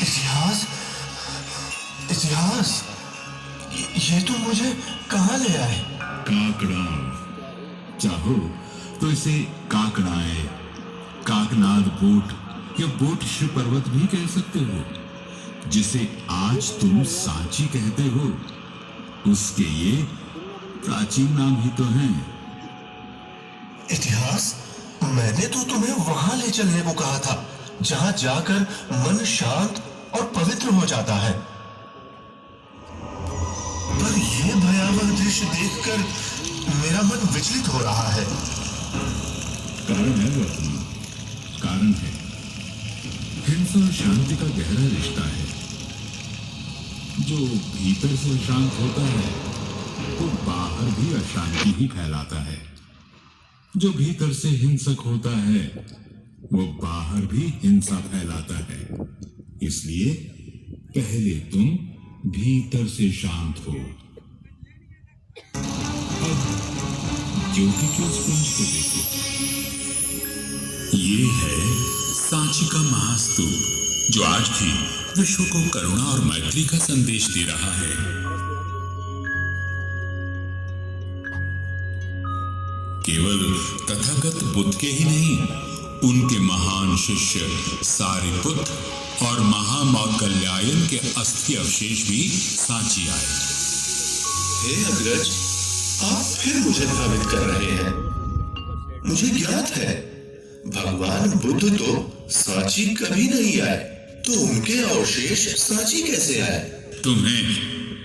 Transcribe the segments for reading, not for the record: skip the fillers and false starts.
इतिहास, इतिहास, ये तो मुझे कहाँ ले आए? काकड़ाव, चाहो तो इसे काकड़ाए, काकनाद बूट या बूट पर्वत भी कह सकते हो, जिसे आज तुम सांची कहते हो। उसके ये प्राचीन नाम ही तो हैं। इतिहास, मैंने तो तुम्हें वहां ले चलने को कहा था जहां जाकर मन शांत और पवित्र हो जाता है, पर यह भयावह दृश्य देखकर मेरा मन विचलित हो रहा है। कारण है वर्तमान, कारण है। हिंसा और शांति का गहरा रिश्ता है। जो भीतर से शांत होता है वो बाहर भी अशांति ही फैलाता है। जो भीतर से हिंसक होता है वो बाहर भी हिंसा फैलाता है। इसलिए पहले तुम भीतर से शांत हो। अब ज्योति के उस पुंज को देखो। ये है सांची का महास्तूप, जो आज भी विश्व को करुणा और मैत्री का संदेश दे रहा है। केवल तथागत बुद्ध के ही नहीं, उनके महान शिष्य सारिपुत्र और महामौदगल्यायन के अस्थि अवशेष भी सांची आए। हे अग्रज, आप फिर मुझे भ्रमित कर रहे हैं। मुझे ज्ञात है भगवान बुद्ध तो सांची कभी नहीं आए, तो उनके अवशेष सांची कैसे आए? तुम्हें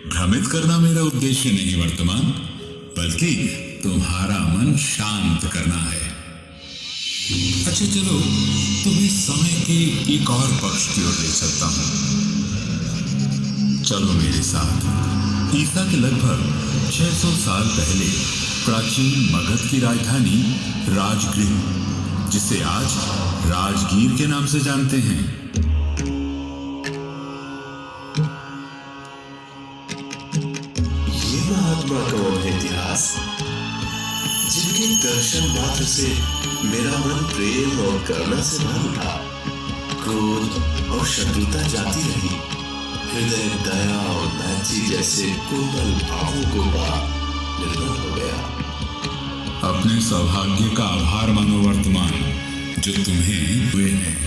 भ्रमित करना मेरा उद्देश्य नहीं वर्तमान, बल्कि तुम्हारा मन शांत करना है। अच्छा चलो, तुम्हें समय के एक और पक्ष की ओर ले चलता हूं। चलो मेरे साथ। ईसा के लगभग 600 साल पहले प्राचीन मगध की राजधानी राजगृह, जिसे आज राजगीर के नाम से जानते हैं, ये महात्मा कौन है इतिहास, जिनके दर्शन मात्र से मेरा मन प्रेम और करुणा से भर उठा, क्रोध और शत्रुता जाती रही, हृदय दया और मैत्री जैसे कोमल भावों को पा निर्मल हो गया। अपने सौभाग्य का आभार मानो वर्तमान, जो तुम्हें हुए हैं।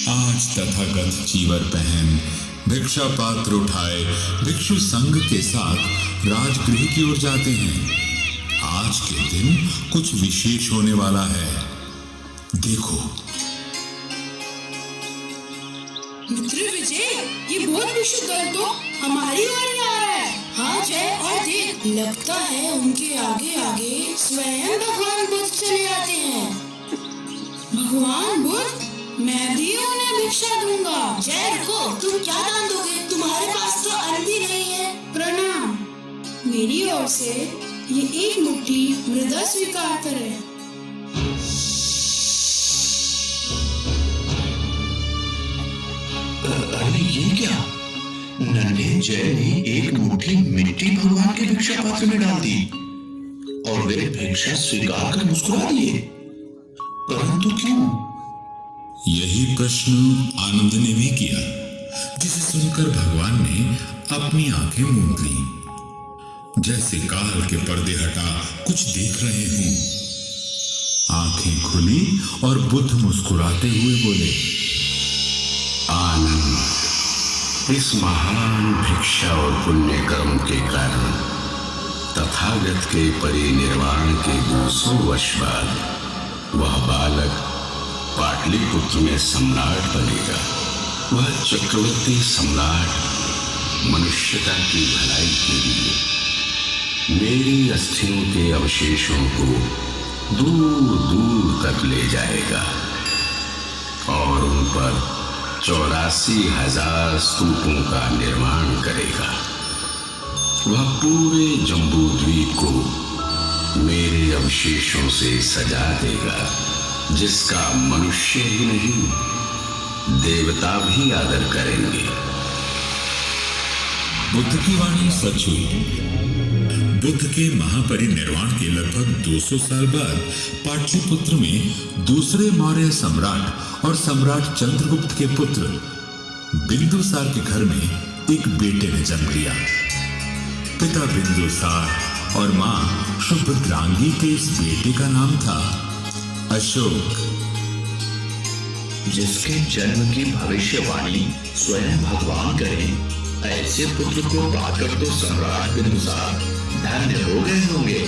आज तथागत चीवर पहन, भिक्षा पात्र उठाए, भिक्षु संघ के साथ राजगृह की ओर जाते हैं। आज के दिन कुछ विशेष होने वाला है। देखो। मित्र विजय, ये बहुत विशुद्ध दल तो हमारी ओर ही आ रहा है। हाँ जय, और देख, लगता है उनके आगे आगे स्वयं भगवान बुद्ध चले आते हैं। भगवान बुद्ध, मैं भी उन्हें भिक्षा दूंगा। जय रुको, तुम क्या दान दोगे? तुम्हारे पास तो अन्न भी नहीं है। प्रणाम। मेरी ओर से ये एक मुट्ठी मृदा स्वीकार करें। अरे ये क्या? नन्हे जय ने एक मुट्ठी मिट्टी भगवान के भिक्षा पात्र में डाल दी और वे भिक्षा स्वीकार कर मुस्कुरा दिए। परंतु क्यों? यही प्रश्न आनंद ने भी किया, जिसे सुनकर भगवान ने अपनी आंखें मूंद लीं, जैसे काल के पर्दे हटा कुछ देख रहे हों। आंखें खुली और बुद्ध मुस्कुराते हुए बोले, आनंद, इस महान भिक्षा और पुण्य कर्म के कारण तथागत के परिनिर्वाण के 200 वर्ष बाद वह बालक पाटलिपुत्र में सम्राट बनेगा। वह चक्रवर्ती सम्राट मनुष्यता की भलाई के लिए मेरी अस्थियों के अवशेषों को दूर दूर तक ले जाएगा और उन पर 84,000 स्तूपों का निर्माण करेगा। वह पूरे जम्बू द्वीप को मेरे अवशेषों से सजा देगा, जिसका मनुष्य ही नहीं देवता भी आदर करेंगे। बुद्ध की वाणी सच हुई। बुद्ध के महापरिनिर्वाण के लगभग 200 साल बाद पाटलिपुत्र में दूसरे मौर्य सम्राट और सम्राट चंद्रगुप्त के पुत्र बिंदुसार के घर में एक बेटे ने जन्म लिया। पिता बिंदुसार और मां शुभद्रांगी के इस बेटे का नाम था अशोक। जिसके जन्म की भविष्यवाणी स्वयं भगवान करें, ऐसे पुत्र को पाकर तो सम्राट बिंदुसार धन्य हो गए होंगे।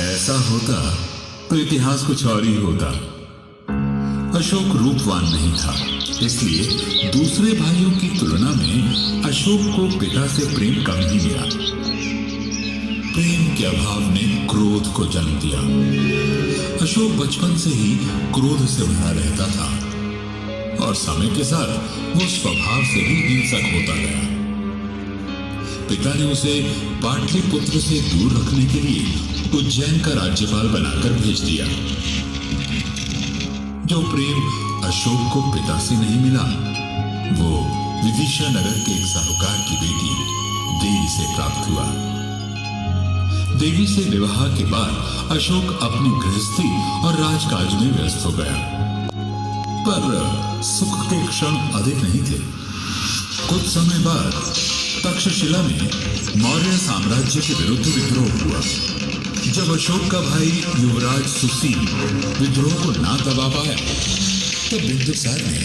ऐसा होता तो इतिहास कुछ और ही होता। अशोक रूपवान नहीं था, इसलिए दूसरे भाइयों की तुलना में अशोक को पिता से प्रेम कम ही मिला। प्रेम के अभाव ने क्रोध को जन्म दिया। अशोक बचपन से ही क्रोध से भरा रहता था और समय के साथ वो स्वभाव से भी हिंसक होता गया। पिता ने उसे पाटलिपुत्र से दूर रखने के लिए उज्जैन का राज्यपाल बनाकर भेज दिया। जो प्रेम अशोक को पिता से नहीं मिला, वो विदिशा नगर के एक साहूकार की बेटी देवी से प्राप्त हुआ। देवी से विवाह के बाद अशोक अपनी गृहस्थी और राजकाज में व्यस्त हो गया, पर सुख के क्षण अधिक नहीं थे। कुछ समय बाद तक्षशिला में मौर्य साम्राज्य के विरुद्ध विद्रोह हुआ। जब अशोक का भाई युवराज सुशील विद्रोह को ना दबा पाया, तो बिंदुसार ने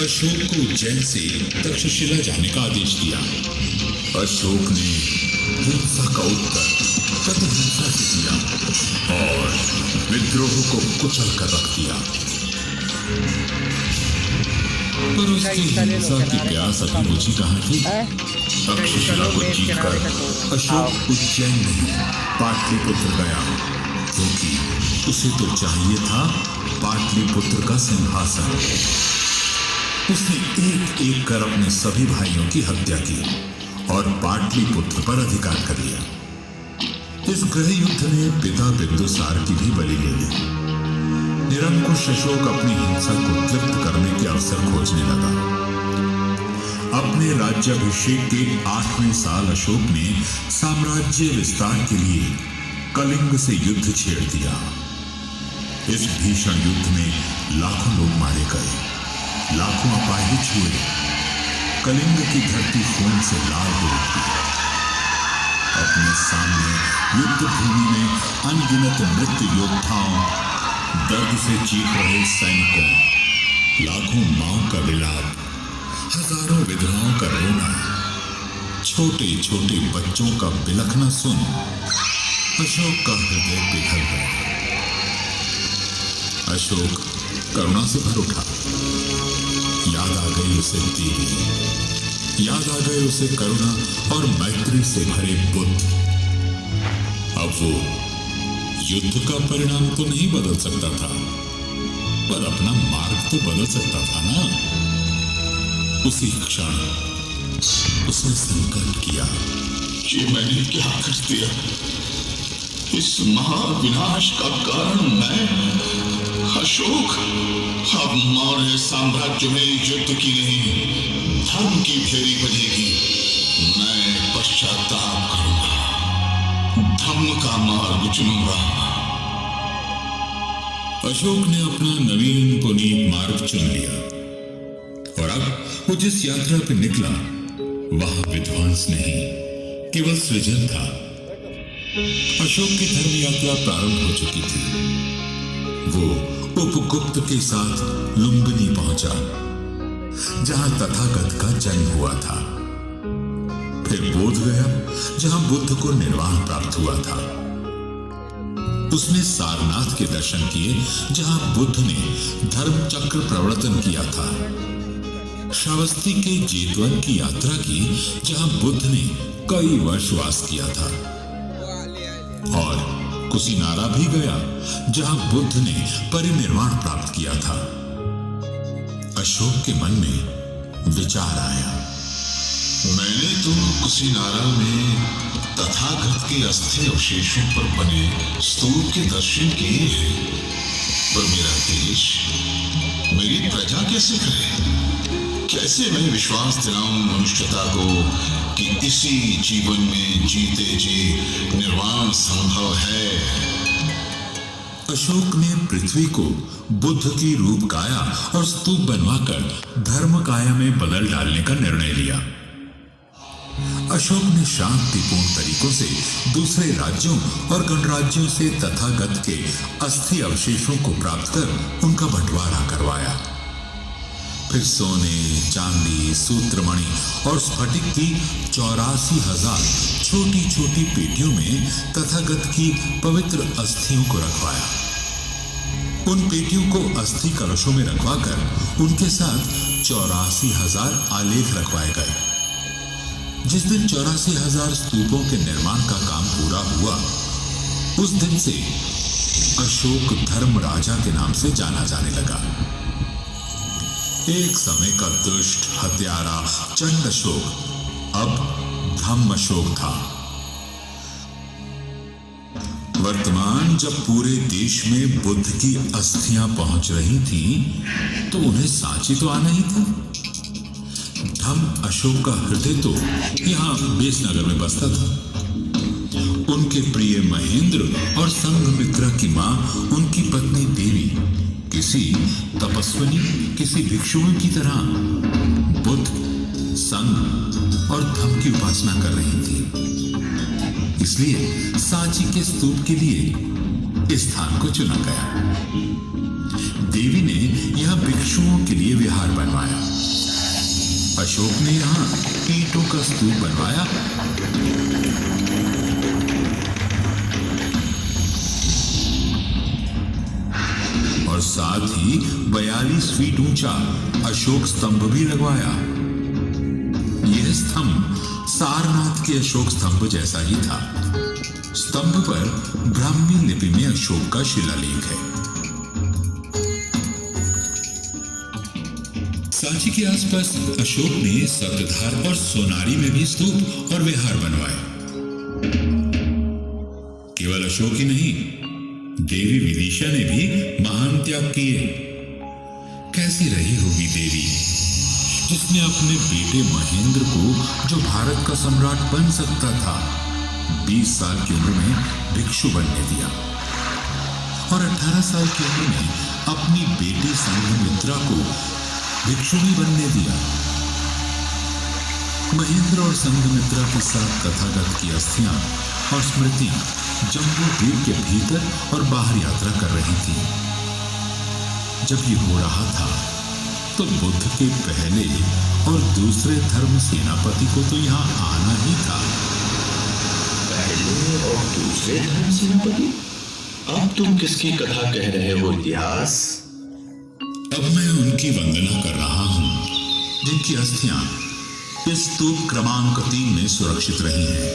अशोक को उज्जैन से तक्षशिला जाने का आदेश दिया। अशोक ने हिंसा का उत्तर प्रतिहिंसा से दिया और विद्रोह को कुचल कर रख दिया। पर उसकी हिंसा की प्यास अभी बुझी कहाँ थी? तक्षशिला को जीतकर अशोक उज्जैन नहीं पाटलिपुत्र गया, क्योंकि उसे तो चाहिए था पाटलिपुत्र का सिंहासन। उसने एक एक कर अपने सभी भाइयों की हत्या की और पाटलिपुत्र पर अधिकार कर लिया। इस गृह युद्ध ने पिता बिंदुसार की भी बलि ले ली। निरंकुश अशोक अपनी हिंसा को तृप्त करने के अवसर खोजने लगा। अपने राज्याभिषेक के 8वें साल अशोक ने साम्राज्य विस्तार के लिए कलिंग से युद्ध छेड़ दिया। इस भीषण युद्ध में लाखों लोग मारे गए, लाखों अपाहिज हुए। कलिंग की धरती खून से लाल हो उठी। अपने सामने युद्ध भूमि में अनगिनत मृत योद्धाओं, दर्द से चीख रहे सैनिकों, लाखों माओं का विलाप, हजारों विधवाओं का रोना, छोटे छोटे बच्चों का बिलखना सुन अशोक का हृदय पिघल गया। अशोक करुणा से भर उठा। याद आ गई उसे देवी, याद आ गए उसे करुणा और मैत्री से भरे बुद्ध। अब वो युद्ध का परिणाम तो नहीं बदल सकता था, पर अपना मार्ग तो बदल सकता था ना। उसी क्षण उसने संकल्प किया, ये मैंने क्या कर दिया? इस महाविनाश का कारण मैं अशोक। अब मौर्य साम्राज्य में युद्ध की नहीं, धर्म की फेरी बजेगी। मैं पश्चाताप करूंगा, धर्म का मार्ग चुनूंगा। अशोक ने अपना नवीन पुनीत मार्ग चुन लिया और अब वो जिस यात्रा पे निकला, वहां विध्वंस नहीं, केवल सृजन था। अशोक की धर्म यात्रा प्रारंभ हो चुकी थी। वो उपगुप्त के साथ लुम्बिनी पहुंचा, जहां तथागत का जन्म हुआ था। फिर बोध गया, जहां बुद्ध को निर्वाण प्राप्त हुआ था। उसने सारनाथ के दर्शन किए, जहां बुद्ध ने धर्म चक्र प्रवर्तन किया था। श्रावस्ती के जेतवन की यात्रा की, जहां बुद्ध ने कई वर्ष वास किया था। और कुशीनारा भी गया, जहां बुद्ध ने परिनिर्वाण प्राप्त किया था। अशोक के मन में विचार आया, मैंने तो कुशीनारा में तथागत के अस्थि अवशेषों पर बने स्तूप के दर्शन किए हैं, पर मेरा देश, मेरी प्रजा कैसे करे? कैसे मैं विश्वास दिलाऊं मनुष्यता को कि इसी जीवन में जीते जी निर्वाण संभव है। अशोक ने पृथ्वी को बुद्ध की रूप काया और स्तूप बनवाकर धर्म काया में बदल डालने का निर्णय लिया। अशोक ने शांतिपूर्ण तरीकों से दूसरे राज्यों और गणराज्यों से तथागत के अस्थि अवशेषों को प्राप्त कर उनका बंटवारा करवाया। फिर सोने, चांदी, सूत्रमणि और स्फटिक की 84,000 छोटी छोटी पेटियों में तथागत की पवित्र अस्थियों को रखवाया। उन पेटियों को अस्थि कलशों में रखवाकर उनके साथ 84,000 आलेख रखवाए गए। जिस दिन 84,000 स्तूपों के निर्माण का काम पूरा हुआ, उस दिन से अशोक धर्म राजा के नाम से जाना जाने लगा। एक समय का दुष्ट, हत्यारा, चंड अशोक अब धम्म अशोक था। वर्तमान जब पूरे देश में बुद्ध की अस्थियां पहुंच रही थी, तो उन्हें सांची तो आना ही था। धम्म अशोक का हृदय तो यहां बेसनगर में बसता था। उनके प्रिय महेंद्र और संघमित्रा की मां, उनकी पत्नी देवी, किसी तपस्विनी, किसी भिक्षुओं की तरह बुद्ध, संघ और धम्म की उपासना कर रही थी। इसलिए सांची के स्तूप के लिए इस स्थान को चुना गया। देवी ने यहां भिक्षुओं के लिए विहार बनवाया। अशोक ने यहां ईंटों का स्तूप बनवाया। और साथ ही 42 फीट ऊंचा अशोक स्तंभ भी लगवाया। यह स्तंभ सारनाथ के अशोक स्तंभ जैसा ही था। स्तंभ पर ब्राह्मी लिपि में अशोक का शिलालेख है। सांची के आसपास अशोक ने सप्तधार और सोनारी में भी स्तूप और विहार बनवाए। केवल अशोक ही नहीं, देवी विदिशा ने भी महान त्याग किए। कैसी रही होगी देवी, जिसने अपने बेटे महेंद्र को, जो भारत का सम्राट बन सकता था, 20 साल की उम्र में भिक्षु बनने दिया और 18 साल की उम्र में अपनी बेटी संघमित्रा को भिक्षुणी बनने दिया। महेंद्र और संघमित्रा के साथ तथागत की अस्थियां और स्मृतियां जम्बू द्वीप के भीतर और बाहर यात्रा कर रही थी। जब ये हो रहा था, तो बुद्ध के पहले और दूसरे धर्म सेनापति को तो यहाँ आना ही था। पहले और दूसरे धर्म सेनापति? अब तुम किसकी कथा कह रहे हो इतिहास? अब मैं उनकी वंदना कर रहा हूं, जिनकी अस्थियां इस स्तूप क्रमांक 3 में सुरक्षित रही हैं।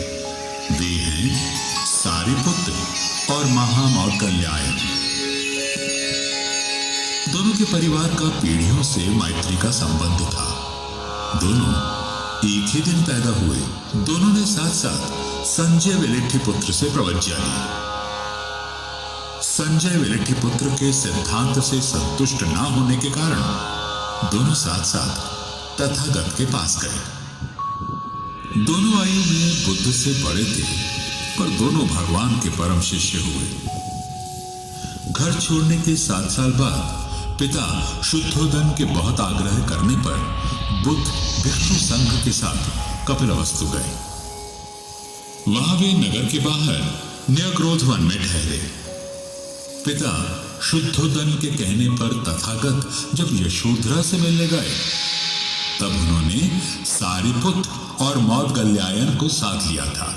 वे हैं सारिपुत्र और महामौदगल्यायन। दोनों के परिवार का पीढ़ियों से मैत्री का संबंध था। दोनों एक ही दिन पैदा हुए। दोनों ने साथ साथ संजय वेलिट्ठीपुत्र से प्रवज्ञा ली। संजय वेलिट्ठीपुत्र के सिद्धांत से संतुष्ट न होने के कारण दोनों साथ साथ तथागत के पास गए। दोनों आयु में बुद्ध से बड़े थे, पर दोनों भगवान के परम शिष्य हुए। घर छोड़ने के 7 साल बाद पिता शुद्धोदन के बहुत आग्रह करने पर बुद्ध भिक्षु संघ के साथ कपिलवस्तु गए। वहां वे नगर के बाहर न्यक्रोध वन में ठहरे। पिता शुद्धोदन के कहने पर तथागत जब यशोधरा से मिलने गए, तब उन्होंने सारिपुत्र और मौदगल्यायन को साथ लिया था।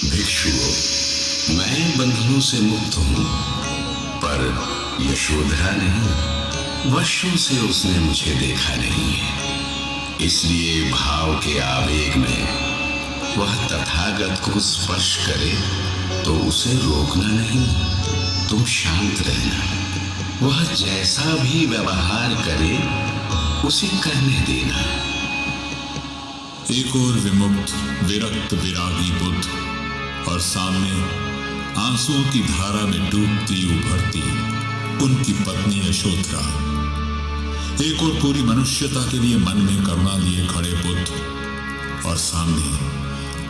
भिक्षुओं, मैं बंधनों से मुक्त हूं, पर यशोधरा नहीं। वर्षों से उसने मुझे देखा नहीं है, इसलिए भाव के आवेग में वह तथागत को स्पर्श करे तो उसे रोकना नहीं। तुम शांत रहना, वह जैसा भी व्यवहार करे उसे करने देना। एक और विमुक्त विरक्त विरागी बुद्ध, और सामने आंसुओं की धारा में डूबती उभरती उनकी पत्नी यशोधरा। एक और पूरी मनुष्यता के लिए मन में करुणा लिए खड़े बुद्ध और सामने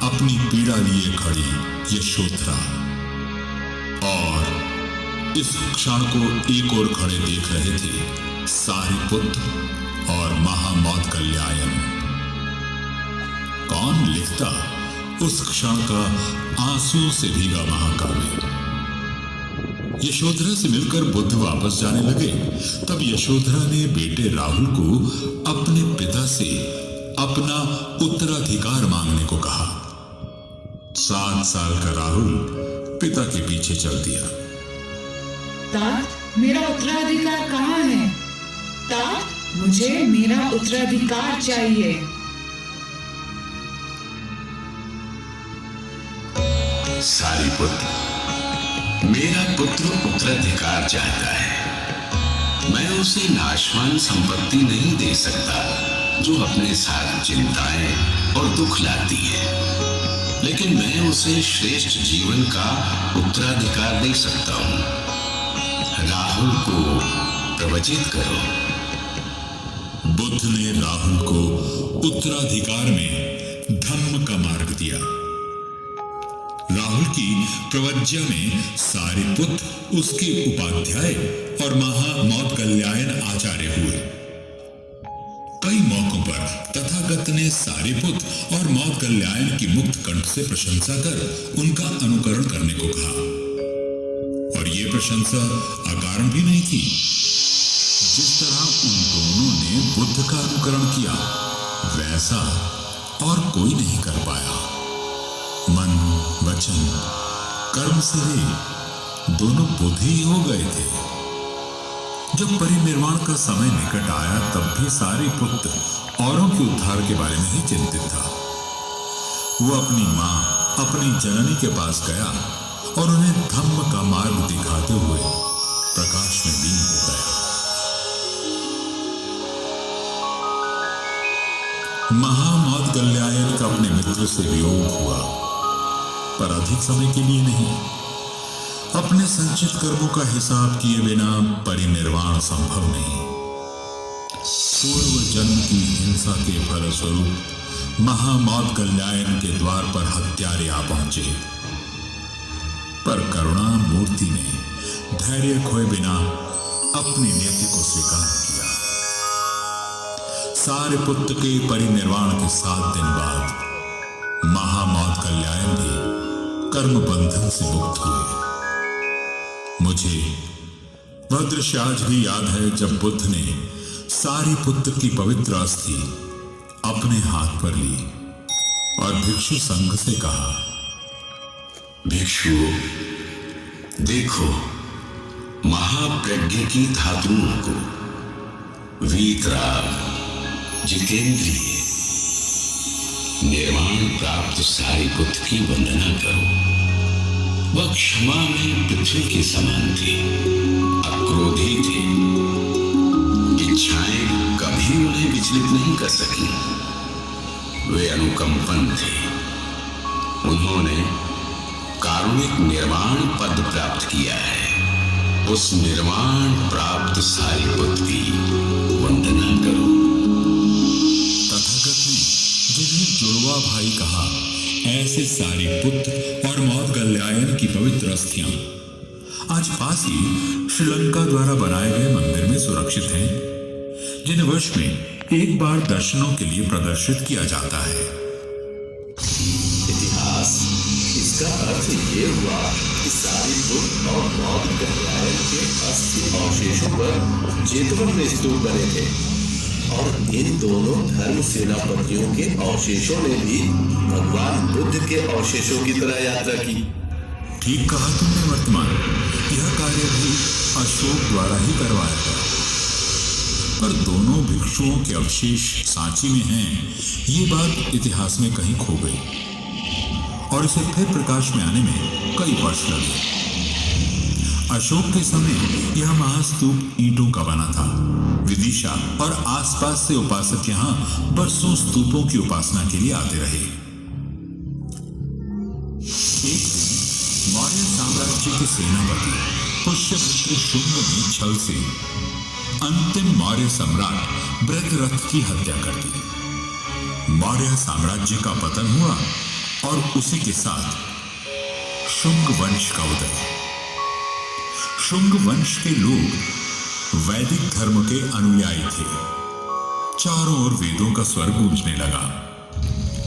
अपनी पीड़ा लिए खड़ी यशोधरा, और इस क्षण को एक और खड़े देख रहे थे सारिपुत्र और महामौदगल्यायन। कौन लिखता उस क्षण का आंसुओं से भीगा महाकाव्य। यशोधरा से मिलकर बुद्ध वापस जाने लगे, तब यशोधरा ने बेटे राहुल को अपने पिता से अपना उत्तराधिकार मांगने को कहा। 7 साल का राहुल पिता के पीछे चल दिया। तात, मेरा उत्तराधिकार कहाँ है? तात, मुझे मेरा उत्तराधिकार चाहिए। सारिपुत्र, मेरा पुत्र उत्तराधिकार चाहता है। मैं उसे नाशवान संपत्ति नहीं दे सकता जो अपने साथ चिंताएं और दुख लाती है, लेकिन मैं उसे श्रेष्ठ जीवन का उत्तराधिकार दे सकता हूं। राहुल को प्रवचित करो। बुद्ध ने राहुल को उत्तराधिकार में धम्म का मार्ग दिया। राहुल की प्रवज्ञा में सारिपुत्र उसके उपाध्याय और महामौदगल्यायन आचार्य हुए। कई मौकों पर तथागत ने सारिपुत्र और मौदगल्यायन की मुक्त कंठ से प्रशंसा कर उनका अनुकरण करने को कहा, और ये प्रशंसा अकारण भी नहीं थी। जिस तरह उन दोनों ने बुद्ध का अनुकरण किया, वैसा और कोई नहीं कर पाया। मन, वचन, कर्म से वे दोनों बुद्ध ही हो गए थे। जब परिनिर्वाण का समय निकट आया, तब भी सारिपुत्र औरों के उद्धार के बारे में ही चिंतित था। वो अपनी मां, अपनी जननी के पास गया और उन्हें धम्म का मार्ग दिखाते हुए प्रकाश में लीन हो गया। महामौदगल्यायन का अपने मित्र से वियोग हुआ, पर अधिक समय के लिए नहीं। अपने संचित कर्मों का हिसाब किए बिना परिनिर्वाण संभव नहीं। पूर्व जन्म की हिंसा के फलस्वरूप महामौदगल्यायन के द्वार पर हत्यारे आ पहुंचे, पर करुणा मूर्ति ने धैर्य खोए बिना अपनी नियति को स्वीकार किया। सारिपुत्र के परिनिर्वाण के 7 दिन बाद महामौदगल्यायन भी कर्म बंधन से मुक्त हुए। मुझे वह दृश्य आज भी याद है जब बुद्ध ने सारिपुत्र की पवित्र अस्थि अपने हाथ पर ली और भिक्षु संघ से कहा, भिक्षुओं, देखो महाप्रज्ञ की धातुओं को, वीतराग, जितेंद्रिय, निर्वाण प्राप्त सारिपुत्र की वंदना करो। वह क्षमा में पृथ्वी के समान थे, अक्रोधी थे। इच्छाएं कभी उन्हें विचलित नहीं कर सकी। वे अनुकंपन थे। उन्होंने कारुणिक निर्वाण पद प्राप्त किया है। उस निर्वाण प्राप्त सारिपुत्र की वंदना करो। तथागत ने जिन्हें जुड़वा भाई कहा, ऐसे सारिपुत्र और मौदगल्यायन की पवित्र अस्थियां आज पास ही श्रीलंका द्वारा बनाए गए मंदिर में सुरक्षित हैं, जिन्हें वर्ष में एक बार दर्शनों के लिए प्रदर्शित किया जाता है। इतिहास इसका अर्थ ये हुआ कि सारिपुत्र और मौदगल्यायन के अस्थि अवशेषों पर जेतवन में स्तूप बने थे, और इन दोनों धर्म सेनापतियों के अवशेषों ने भी भगवान बुद्ध के अवशेषों की तरह यात्रा की। ठीक कहा तुमने वर्तमान। यह कार्य भी अशोक द्वारा ही करवाया गया, पर दोनों भिक्षुओं के अवशेष सांची में हैं, ये बात इतिहास में कहीं खो गई, और इसे फिर प्रकाश में आने में कई वर्ष लगे। अशोक के समय यह महास्तूप ईंटों का बना था। विदिशा और आसपास से उपासक यहाँ बरसों स्तूपों की उपासना के लिए आते रहे। एक दिन मौर्य साम्राज्य के सेनापति पुष्यमित्र शुंग ने छल से अंतिम मौर्य सम्राट बृहद्रथ की हत्या कर दी। मौर्य साम्राज्य का पतन हुआ और उसी के साथ शुंग वंश का उदय। शुंग वंश के लोग वैदिक धर्म के अनुयायी थे। चारों ओर वेदों का स्वर गूंजने लगा।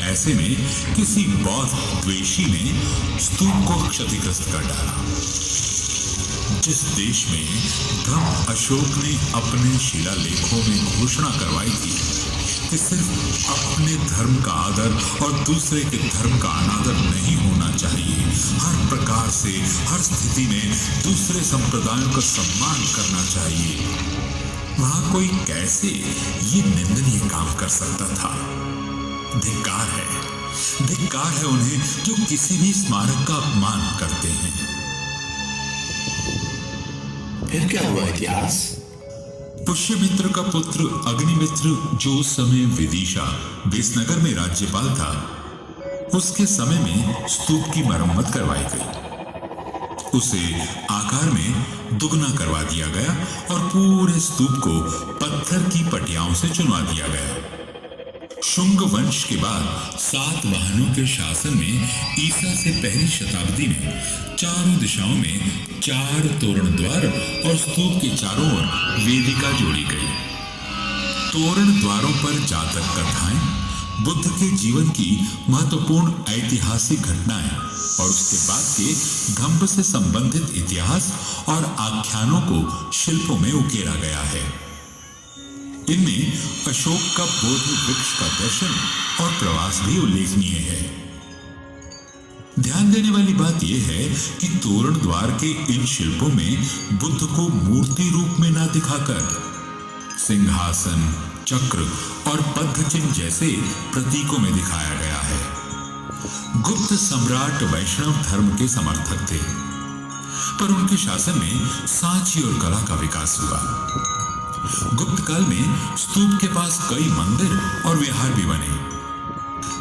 ऐसे में किसी बौद्ध द्वेषी ने स्तूप को क्षतिग्रस्त कर डाला। जिस देश में धम्म अशोक ने अपने शिलालेखों में घोषणा करवाई थी कि सिर्फ अपने धर्म का आदर और दूसरे के धर्म का अनादर नहीं होना चाहिए, हर प्रकार से हर स्थिति में दूसरे संप्रदायों का सम्मान करना चाहिए, वहां कोई कैसे ये निंदनीय काम कर सकता था? धिक्कार है उन्हें जो किसी भी स्मारक का अपमान करते हैं। फिर क्या हुआ इतिहास? पुष्यमित्र का पुत्र अग्निमित्र, जो उस समय विदिशा बेसनगर में राज्यपाल था, उसके समय में स्तूप की मरम्मत करवाई गई। उसे आकार में दुगना करवा दिया गया और पूरे स्तूप को पत्थर की पटियाओं से चुनवा दिया गया। शुंग वंश के बाद सातवाहनों के शासन में ईसा से पहली शताब्दी में चारों दिशाओं में 4 तोरण द्वार और स्तूप के चारों ओर वेदिका जोड़ी गई। तोरण द्वारों पर जातक कथाएं, बुद्ध के जीवन की महत्वपूर्ण ऐतिहासिक घटनाएं और उसके बाद के धम्म से संबंधित इतिहास और आख्यानों को शिल्पों में उकेरा गया है। इनमें अशोक का बोधि वृक्ष का दर्शन और प्रवास भी उल्लेखनीय है। ध्यान देने वाली बात यह है कि तोरण द्वार के इन शिल्पों में बुद्ध को मूर्ति रूप में न दिखाकर सिंहासन, चक्र और पद्म चिन्ह जैसे प्रतीकों में दिखाया गया है। गुप्त सम्राट वैष्णव धर्म के समर्थक थे, पर उनके शासन में सांची और कला का विकास हुआ। गुप्त काल में स्तूप के पास कई मंदिर और विहार भी बने।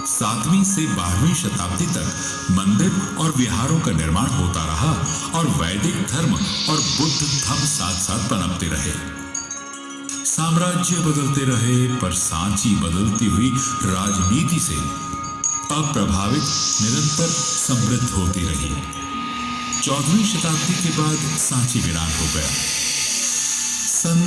7वीं से 12वीं शताब्दी तक मंदिर और विहारों का निर्माण होता रहा और वैदिक धर्म और बुद्ध धर्म साथ साथ पनपते रहे। साम्राज्य बदलते रहे, पर सांची बदलती हुई राजनीति से अप्रभावित निरंतर समृद्ध होती रही। 14वीं शताब्दी के बाद सांची वीरान हो गया। सन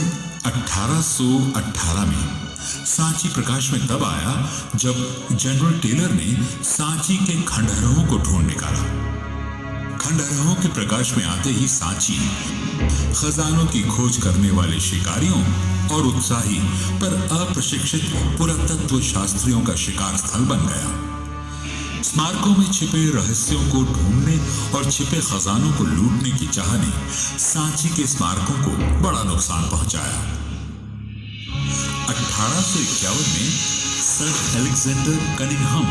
1818 में सांची प्रकाश में तब आया जब जनरल टेलर ने सांची के खंडहरों को ढूंढ निकाला। खंडहरों के प्रकाश में आते ही सांची खजानों की खोज करने वाले शिकारियों और उत्साही पर अप्रशिक्षित पुरातत्व शास्त्रियों का शिकार स्थल बन गया। स्मारकों में छिपे रहस्यों को ढूंढने और छिपे खजानों को लूटने की चाह ने सांची के स्मारकों को बड़ा नुकसान पहुंचाया। 1851 में सर एलेक्जेंडर कनिंघम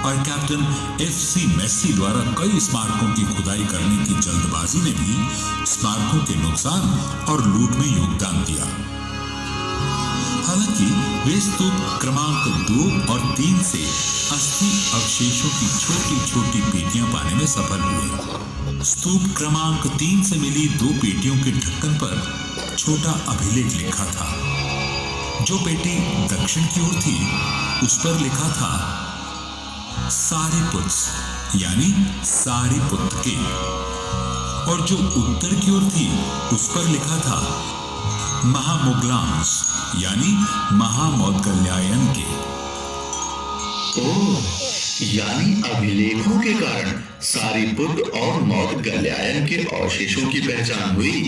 और कैप्टन FC मेसी द्वारा कई स्मारकों की खुदाई करने की जल्दबाजी ने भी स्मारकों के नुकसान और लूट में योगदान दिया। हालांकि वे स्तूप क्रमांक 2 और 3 से अस्थि अवशेषों की छोटी छोटी पेटियां पाने में सफल हुए। स्तूप क्रमांक 3 से मिली 2 पेटियों के ढक्कन पर छोटा अभिलेख लिखा था। जो पेटी दक्षिण की ओर थी उस पर लिखा था सारिपुत्र यानी सारिपुत्र के, और जो उत्तर की ओर थी उस पर लिखा था महामुगलांस यानी महामौदगल्यायन के। ओह, यानी अभिलेखों के कारण सारिपुत्र और मौदगल्यायन के अवशेषों की पहचान हुई।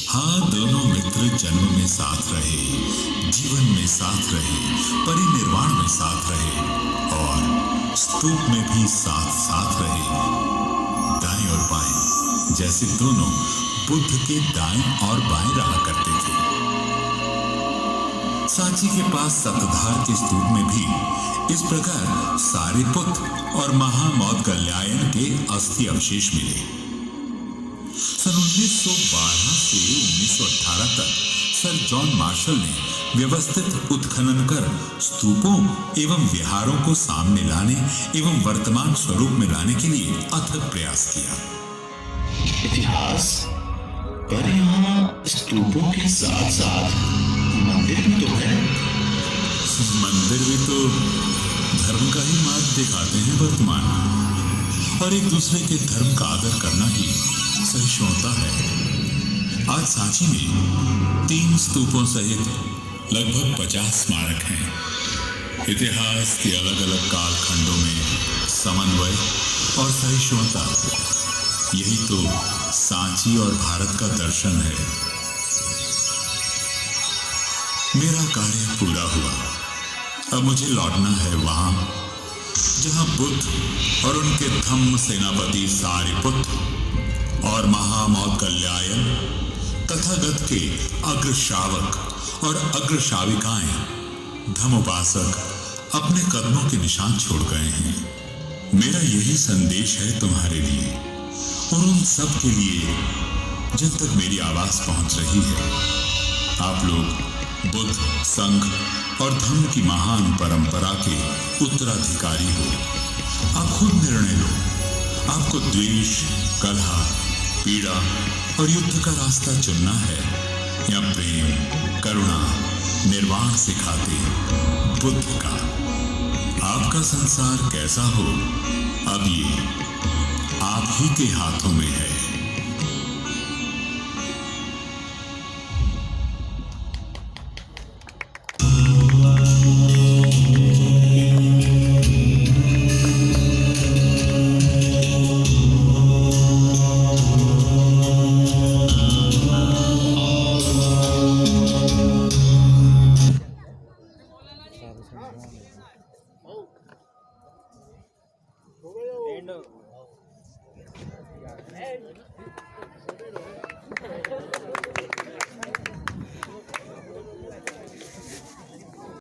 हाँ, दोनों मित्र जन्म में साथ रहे, जीवन में साथ रहे, परिनिर्वाण में साथ रहे और स्तूप में भी साथ साथ रहे। दाएं और बाएं जैसे दोनों बुद्ध के दाएं और बाएं रहा करते थे। सांची के पास सतधार के स्तूप में भी इस प्रकार सारिपुत्र और महामौदगल्यायन के अस्थि अवशेष मिले। सन 1912 से 1918 तक सर जॉन मार्शल ने व्यवस्थित उत्खनन कर स्तूपों एवं विहारों को सामने लाने एवं वर्तमान स्वरूप में लाने के लिए अथक प्रयास किया। इतिहास पर यहाँ स्तूपों के साथ साथ मंदिर भी तो है। मंदिर भी तो धर्म का ही मार्ग दिखाते हैं वर्तमान, और एक दूसरे के धर्म का आदर करना ही सहिष्णुता है। आज सांची में 3 स्तूपों सहित लगभग 50 स्मारक हैं। इतिहास के अलग अलग कालखंडों में समन्वय और सहिष्णुता, यही तो सांची और भारत का दर्शन है। मेरा कार्य पूरा हुआ। अब मुझे लौटना है वहां जहां बुद्ध और उनके धम्म सेनापति सारिपुत्र और महामौदगल्यायन तथागत के अग्रशावक और अग्रशाविकाएं धम्मोपासक अपने कदमों के निशान छोड़ गए हैं। मेरा यही संदेश है तुम्हारे लिए और उन सब के लिए जिन तक मेरी आवाज पहुंच रही है। आप लोग बुद्ध, संघ और धम्म की महान परंपरा के उत्तराधिकारी हो। आप खुद निर्णय लो, आपको द्वेष, कलह, पीड़ा और युद्ध का रास्ता चुनना है या प्रेम, करुणा, निर्वाण सिखाते बुद्ध का। आपका संसार कैसा हो, अब ये आप ही के हाथों में है।